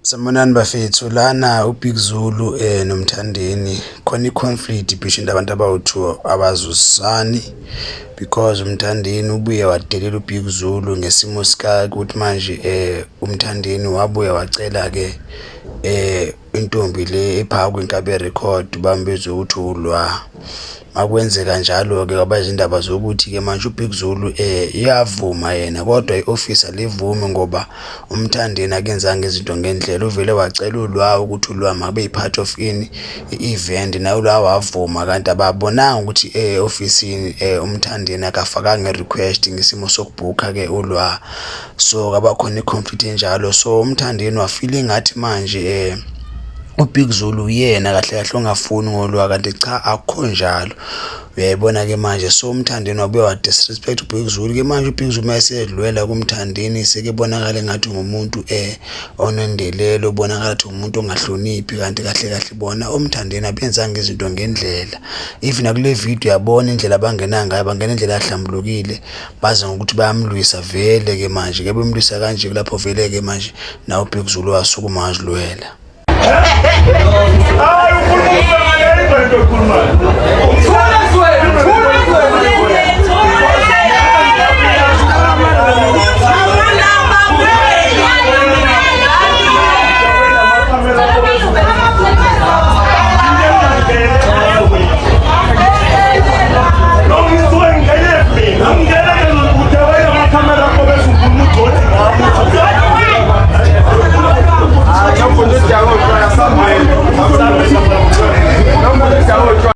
Sanibonani bafethu, lana uBig Zulu noMthandeni khona i-conflict between abantu abawu-two abazwisani because uMthandeni ubuye wadelela uBig Zulu ngesimo ukuthi manje uMthandeni wabuye wacela-ke intombi le ephaka kwenkabe record bambizwe ukuthi ulwa. Makwenzeka njalo-ke kwaba izindaba zokuthi-ke manje uBig Zulu iyavuma yena kodwa i-office alivumi ngoba uMthandeni akenzanga izinto ngendlela. Uvele wacela ulwa ukuthi ulwa mabe yi-part of i-event naye ulwa wavuma, kanti ababonanga ukuthi ofisini uMthandeni akafakanga i-request ngesimo sokubhukha-ke ulwa. So kwaba khona i-conflict enjalo, so uMthandeni wafila engathi manje uBig Zulu uyena kahle kahle ongafuni ngolwa, kanti cha akukho njalo. Uyayibona-ke manje, so uMthandeni wabuye wa-disrespect uBig Zulu-ke manje uBig Zulu mayesedlulela kuMthandeni sekebonakala engathi ngumuntu onendelelo, ubonakala ukuthi umuntu ongahloniphi, kanti kahle kahle bona uMthandeni abenzanga izinto ngendlela. Even nakule video yabona indlela abangena ngayo, bangena indlela yahlambulukile baze ngokuthi bayamlwisa. Vele-ke manje-ke bemlwisa kanje lapho vele-ke manje nawe uBig Zulu wasukuma wazilwela. Hayi ukhuluma ngale into ekhulumayo.